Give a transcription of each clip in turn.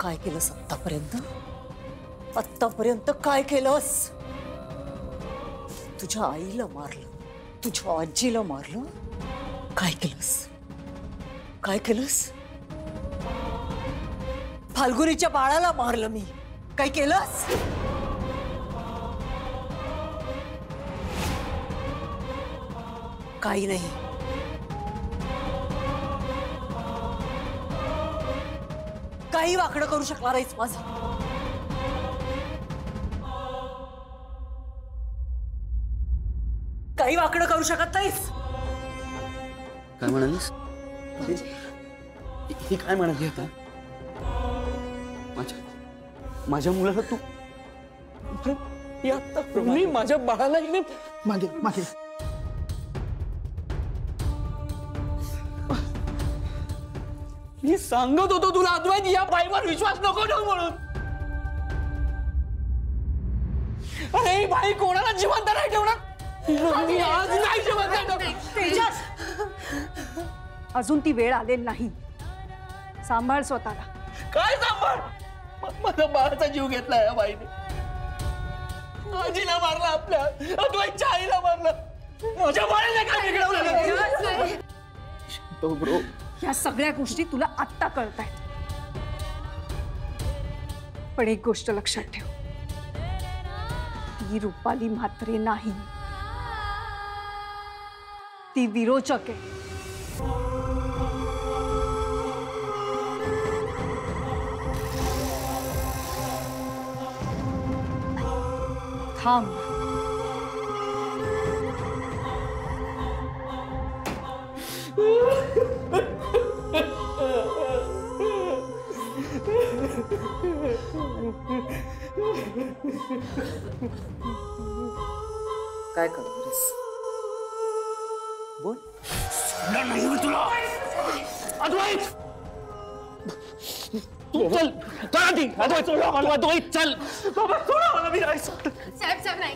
काय केलंस आत्तापर्यंत? आत्तापर्यंत काय केलंस? तुझ्या आईला मारलं, तुझ्या आजीला मारलं, काय केलंस? काय केलंस? फाल्गुनीच्या बाळाला मारलं मी, काय केलंस? काही नाही. काही वाकडं करू शकणार नाहीस माझं. काही वाकडं करू शकत नाहीस. काय म्हणालीस? ही काय म्हणाली आता? माझ्या मुलाला तू मी माझ्या बाळाला मागे मागे मी सांगत होतो तुला अद्वैत या बाईवर विश्वास नको ठेवू म्हणून. अरे ही बाई कोणाला जिवंत नाही ठेवणार. मी आज नाही जिवंत ठेवणार. अजून ती वेळ आलेली नाही. सांभाळ स्वतःला. काय सांभाळ? माझ्या बाळाचा जीव घेतला या बाईने. आजीला मारलं, आपल्या अद्वैतच्या आईला मारलं, माझ्या बाळाला काय बिघडवलं? ब्रो, या सगळ्या गोष्टी तुला आत्ता कळतायत. पण एक गोष्ट लक्षात ठेव, ती रुपाली म्हात्रे नाही, ती विरोचक आहे. थांब. काय करतोस? बोल. नाही मी तुला. अद्वैत तू चल. चल आधी. अद्वैत चल. बाबा सोडा मला. मी नाही सोडत. साहेब नाही.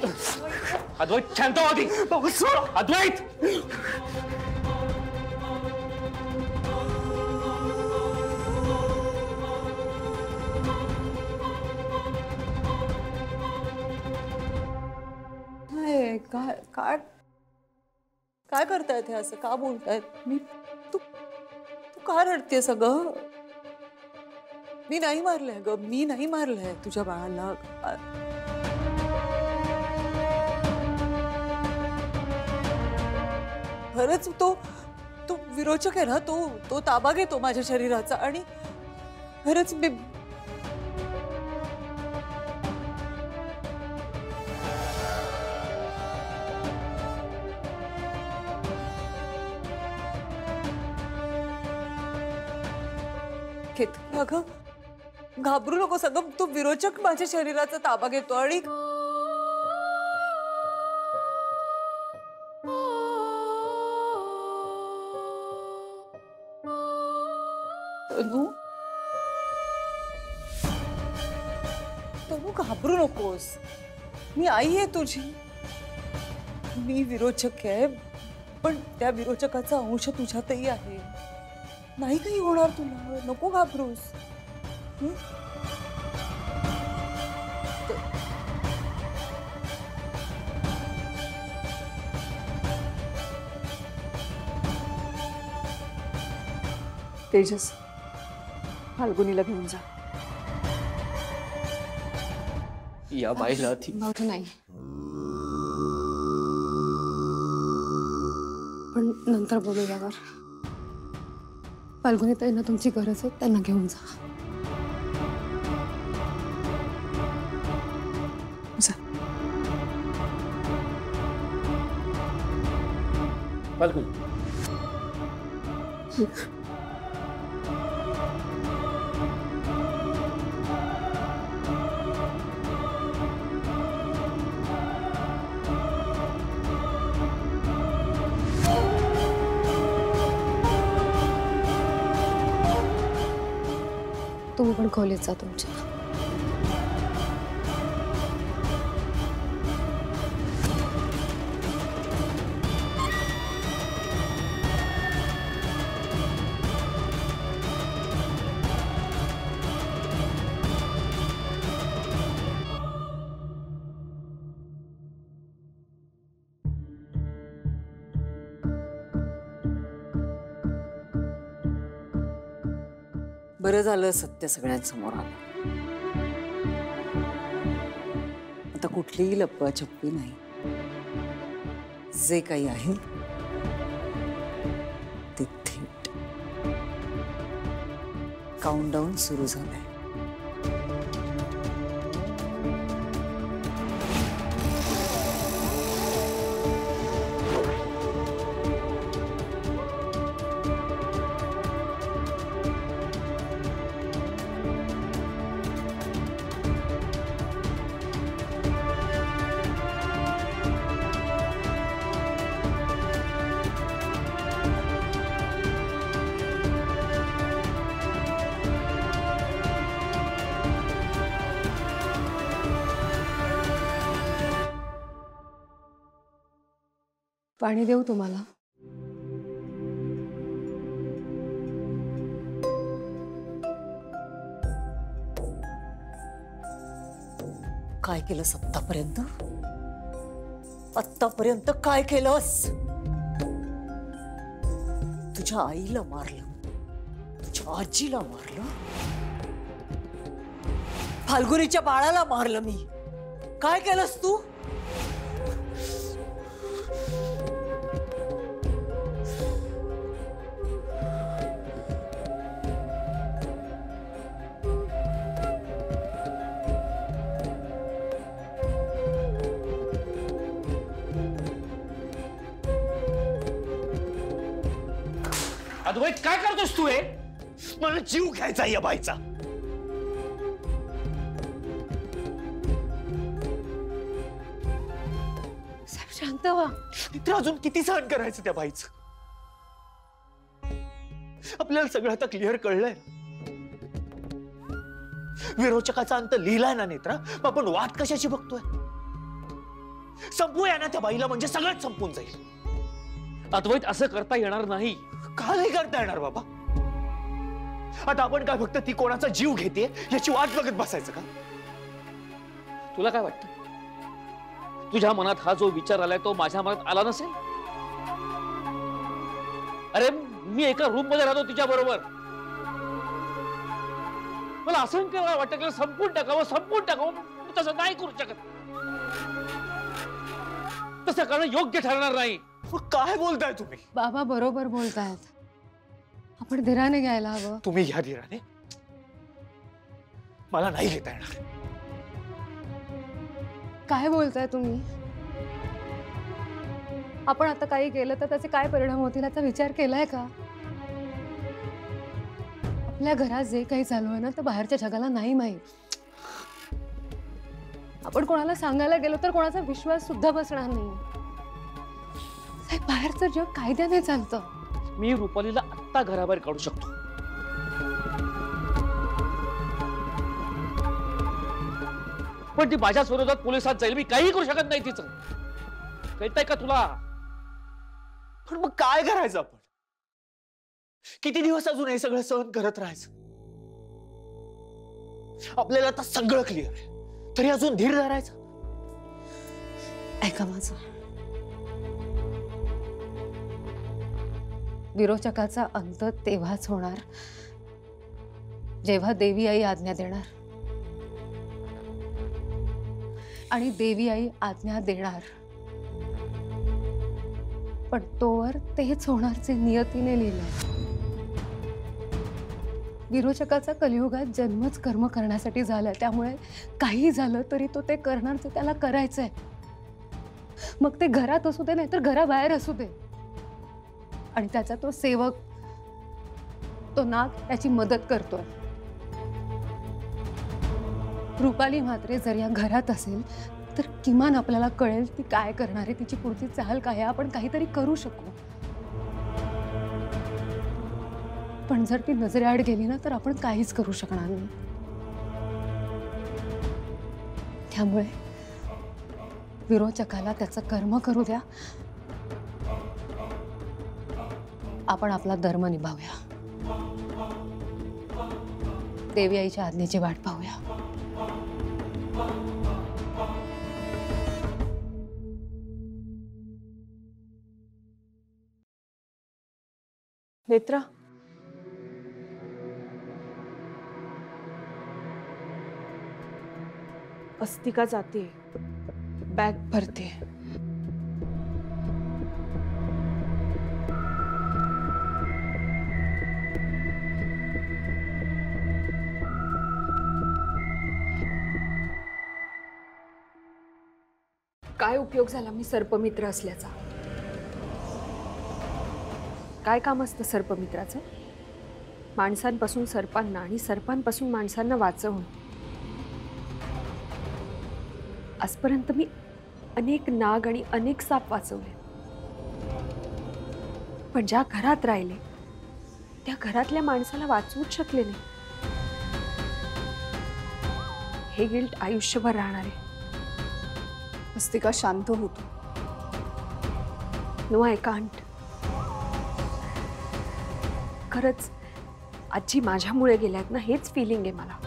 अद्वैत शांत हो आधी. बाबा सोडा. अद्वैत काय काय काय करतायत हे? असं का बोलतायत? मी तू तू का रडतेस अगं? मी नाही मारलंय ग, मी नाही मारलंय तुझ्या बाळाला. खरंच तो तो विरोचक आहे ना, तो ताबा घेतो माझ्या शरीराचा. आणि खरंच मी अगं घाबरू नको. सगळं तो विरोचक माझ्या शरीराचा ताबा घेतो. आणि तनू तनू घाबरू नकोस. मी आई आहे तुझी. मी विरोचक आहे, पण त्या विरोचकाचा अंश तुझ्यातही आहे. नाही काही होणार तुला. नको घाबरूस. तेजस, फाल्गुनीला घेऊन जा. या बाईला नाही, पण नंतर बोलू यावर. फाल्गुनी ताईंना तुमची गरज आहे, त्यांना घेऊन जा. फाल्गुनी तुम्ही पण खोलीत जा तुमच्या. बरं झालं सत्य सगळ्यांसमोर आलं. आता कुठलीही लपवाछपवी नाही. जे काही आहे ते थेट. काउंटडाऊन सुरू झालंय. पाणी देऊ तुम्हाला? काय केलंस आत्तापर्यंत? आत्तापर्यंत काय केलंस? तुझ्या आईला मारलं, तुझ्या आजीला मारलं, फाल्गुनीच्या बाळाला मारलं मी. काय केलंस तू? अद्वैत काय करतोस तू? हे मला जीव घ्यायचा या बाईचा. साहेब शांत व्हा. तर अजून किती सहन करायचं त्या बाईचं? आपल्याला सगळं आता क्लिअर कळलंय. विरोचकाचा अंत लिहिलाय ना नेत्रा. मग आपण वाट कशाची बघतोय? संपूया ना त्या बाईला, म्हणजे सगळंच संपून जाईल. अद्वैत असं करता येणार नाही. का नाही करता येणार बाबा? आता आपण काय फक्त ती कोणाचा जीव घेते याची वाट बघत बसायचं का? तुला काय वाटतं? तुझ्या मनात हा जो विचार आलाय तो माझ्या मनात आला नसेल? अरे मी एका रूम मध्ये राहतो तिच्या बरोबर. मला असंख्य वेळा वाटतं की संपून टाकावं. तसं नाही करू शकत. तसं करणं योग्य ठरणार नाही. काय बोलताय तुम्ही? बाबा बरोबर बोलतायत. आपण धीराने घ्यायला हवं. तुम्ही या धीराने? मला नाही घेता येणार. काय बोलताय तुम्ही? आपण आता काही केलं तर त्याचे काय परिणाम होतील याचा विचार केलाय का? आपल्या घरात जे काही चालू आहे ना तर बाहेरच्या जगाला नाही माहित. आपण कोणाला सांगायला गेलो तर कोणाचा विश्वास सुद्धा बसणार नाही. साहेब बाहेरचं जग कायद्याने चालतं. मी रुपालीला आत्ता घराबाहेर काढू शकतो. पण ती माझ्या विरोधात पोलिसात जाईल. मी काही करू शकत नाही तिचं. कळतंय का तुला? पण मग काय करायचं आपण? किती दिवस अजून हे सगळं सहन करत राहायचं? आपल्याला आता सगळं क्लिअर आहे तरी अजून धीर धरायचा? ऐका माझं. विरोचकाचा अंत तेव्हाच होणार जेव्हा देवी आई आज्ञा देणार. आणि देवी आई आज्ञा देणार पण तोवर तेच होणार जे नियतीने लिहिलंय. विरोचकाचा कलियुगात जन्मच कर्म करण्यासाठी झालाय. त्यामुळे काही झालं तरी तो ते करणार जे त्याला करायचंय. मग ते घरात असू दे नाहीतर घराबाहेर असू दे. आणि त्याचा तो सेवक, तो नाग त्याची मदत करतोय. रुपाली म्हात्रे जर या घरात असेल तर किमान आपल्याला कळेल ती काय करणार आहे, तिची पुढची चाल काय आहे, आपण काहीतरी करू शकू. पण जर ती नजरेआड गेली ना तर आपण काहीच करू शकणार नाही. त्यामुळे विरोचकाला त्याचं कर्म करू द्या. आपण आपला धर्म निभावूया. देवी आईच्या आज्ञेची वाट पाहूया. नेत्रा, अस्तिका जाते, बॅग भरते. काय उपयोग झाला मी सर्पमित्र असल्याचा? काय काम असतं सर्पमित्राचं? माणसांपासून सर्पांना आणि सर्पांपासून माणसांना वाचवणं. आजपर्यंत मी अनेक नाग आणि अनेक साप वाचवले, पण ज्या घरात राहिले त्या घरातल्या माणसाला वाचवूच शकले नाही. हे गिल्ट आयुष्यभर राहणार आहे. अस्तिका, शांत होतो. No, I can't. खरंच आजी माझ्यामुळे गेल्यात ना, हेच फिलिंग आहे मला.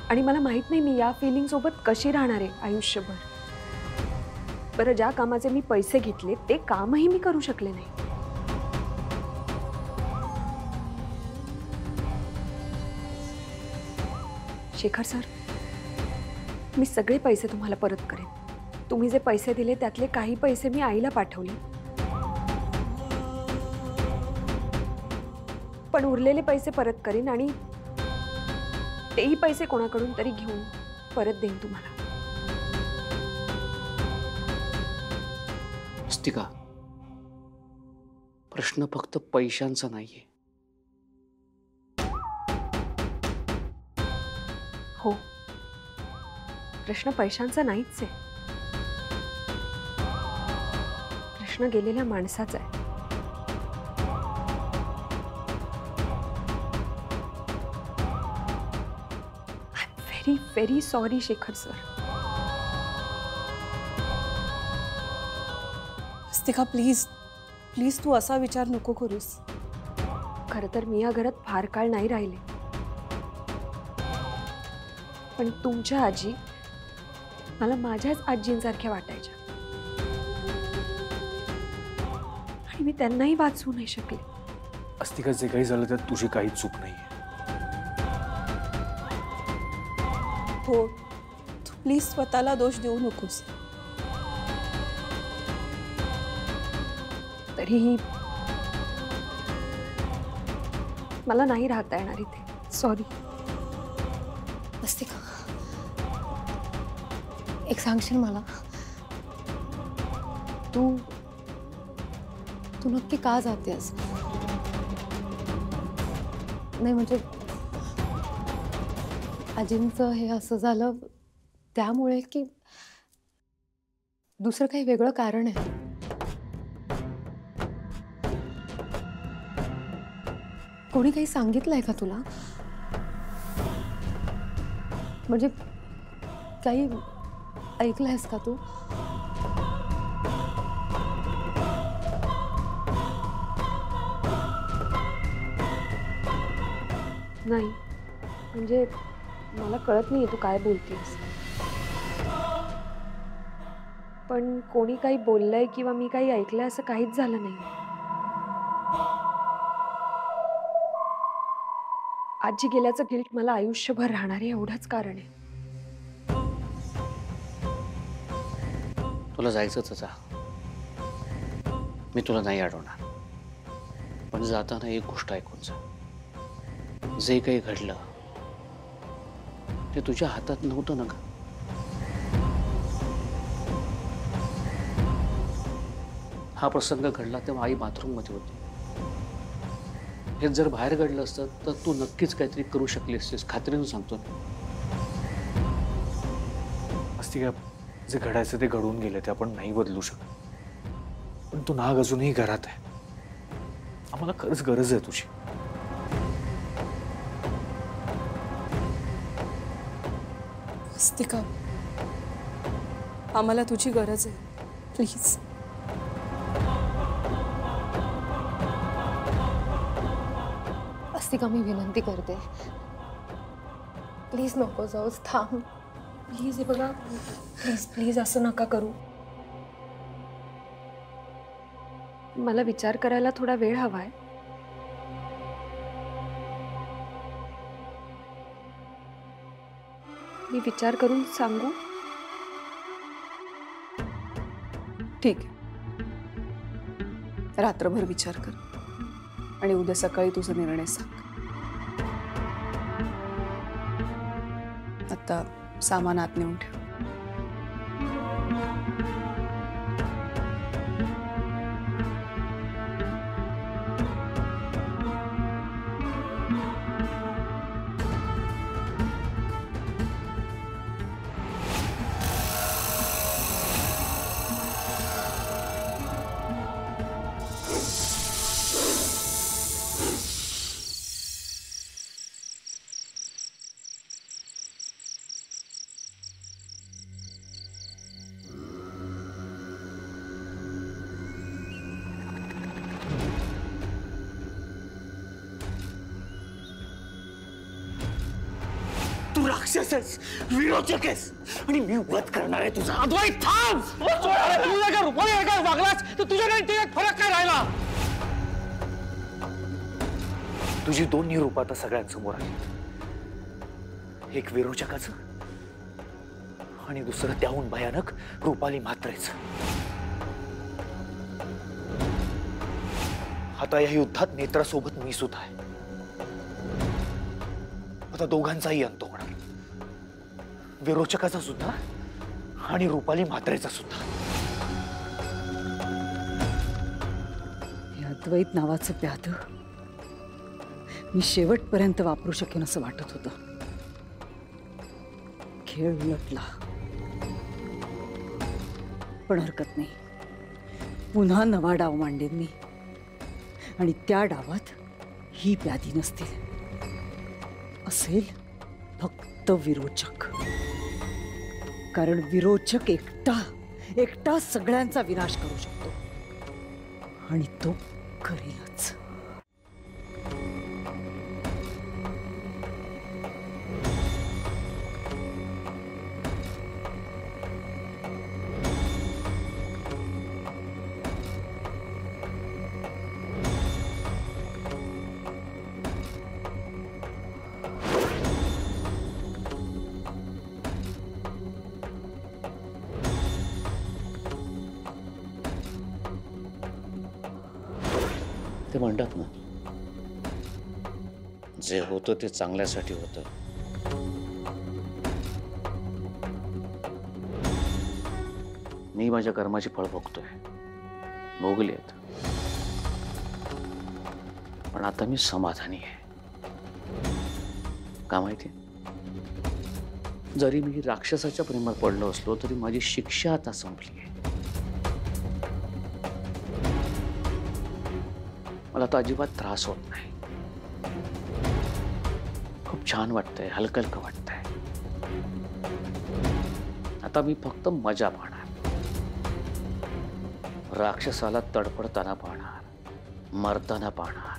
आणि मला माहित नाही मी या फिलिंग सोबत कशी राहणार आहे आयुष्यभर. बरं, ज्या कामाचे मी पैसे घेतले ते कामही मी करू शकले नाही. शेखर सर, मी सगळे पैसे तुम्हाला परत करेन. तुम्ही जे पैसे दिले त्यातले काही पैसे मी आईला पाठवले, पण उरलेले पैसे परत करेन आणि तेही पैसे कोणाकडून तरी घेऊन परत देईन तुम्हाला. अस्तिका, प्रश्न फक्त पैशांचा नाहीये. हो, प्रश्न पैशांचा नाहीच आहे. प्रश्न गेलेल्या माणसाचा आहे. I am very very sorry Shekhar sir. Astika, please please तू असा विचार नको करूस. खरं तर मी या घरात फार काळ नाही राहिले, पण तुमच्या आजी मला माझ्याच आजींसारख्या वाटायच्या आणि मी त्यांनाही वाचवू नाही शकले. अस्तिका, जे काही झालं त्यात तुझी काही चूक नाहीये. हो, तू प्लीज स्वतःला दोष देऊ नकोस. तरीही मला नाही राहता येणार इथे. सॉरी. अस्तिका, एक सांगशील मला, तू तू नक्की का जातेस? नाही म्हणजे आजींचं हे असं झालं त्यामुळे की दुसरं काही वेगळं कारण आहे? कोणी काही सांगितलंय का तुला? म्हणजे काही ऐकलंयस का तू? नाही, म्हणजे मला कळत नाहीये तू काय बोलतेस. पण कोणी काही बोललंय किंवा मी काही ऐकलंय असं काहीच झालं नाही. आजी गेल्याचं गिल्ट मला आयुष्यभर राहणार आहे, एवढंच कारण आहे. तुला जायचंच जा, मी तुला नाही अडवणार, पण जाताना एक गोष्ट ऐकून जा. जे काही घडलं ते तुझ्या हातात नव्हतं ना ग. हा प्रसंग घडला तेव्हा आई बाथरूम मध्ये होती. हे जर बाहेर घडलं असतं तर तू नक्कीच काहीतरी करू शकली असतीस, खात्रीनं सांगतो. अस्तिका, जे घडायचं ते घडून गेले, ते आपण नाही बदलू शकत. पण तू नाग अजूनही घरात आहे. आम्हाला खरंच गरज आहे तुझी. अस्तिका, आम्हाला तुझी गरज आहे. प्लीज. अस्तिका, मी विनंती करते, प्लीज नको जाऊस, थांब प्लीज. हे बघा, प्लीज प्लीज असं नका करू. मला विचार करायला थोडा वेळ हवाय. मी विचार करून सांगू? ठीक आहे, रात्रभर विचार कर आणि उद्या सकाळी तुझा निर्णय सांग. आता सामान आत नेऊन ठेव. तू राक्षस आहेस, विरोचक आहेस आणि मी वध करणार आहे तुझा. अद्वैत थांब. तू जर का रुपाली काय वागलास तर तुझ्याकडे तिच्यात फरक काय राहिला? तुझी दोन्ही रूप आता सगळ्यांसमोर आहेत. एक विरोचकाचं आणि दुसरं त्याहून भयानक रुपाली म्हात्रेचं. आता या युद्धात नेत्रासोबत मी सुद्धा आहे. आता दोघांचाही अंत होणार, विरोचकाचा सुद्धा आणि रुपाली म्हात्रेचा सुद्धा. हे अद्वैत नावाचं प्याद मी शेवटपर्यंत वापरू शकेन असं वाटत होतं. खेळ उलटला, पण हरकत नाही. पुन्हा नवा डाव मांडेन मी आणि त्या डावात ही व्याधी नसतील, असेल फक्त विरोचक. कारण विरोचक एकटा सगळ्यांचा विनाश करू शकतो आणि तो करेलच. ते म्हणतात ना, जे होतं ते चांगल्यासाठी होतं. मी माझ्या कर्माची फळ भोगतोय, भोगली आहेत. पण आता मी समाधानी आहे. का माहिती? जरी मी राक्षसाच्या प्रेमात पडलो असलो तरी माझी शिक्षा आता संपली आहे. मला तर अजिबात त्रास होत नाही. खूप छान वाटतंय, हलकं हलकं वाटतंय. आता मी फक्त मजा पाहणार, राक्षसाला तडफडताना पाहणार, मरताना पाहणार.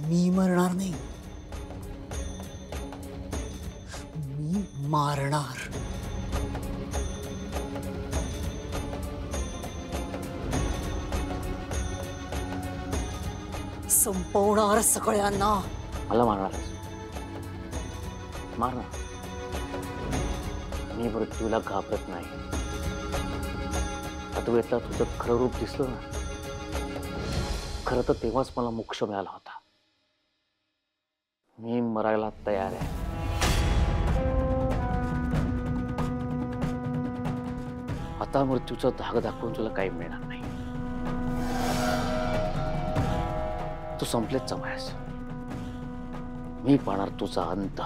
मी मरणार नाही, मी मारणार. संपवणार सगळ्यांना. मला मारणार, मारणार. मी मृत्यूला घाबरत नाही. अद्वैतला तुझं खरं रूप दिसलं ना, खरं तर तेव्हाच मला मोक्ष मिळाला होता. मी मरायला तयार आहे. आता मृत्यूचा धाक दाखवून तुला काही मिळणार नाही. तू संपलेच जमायस. मी पाहणार तुझा अंत.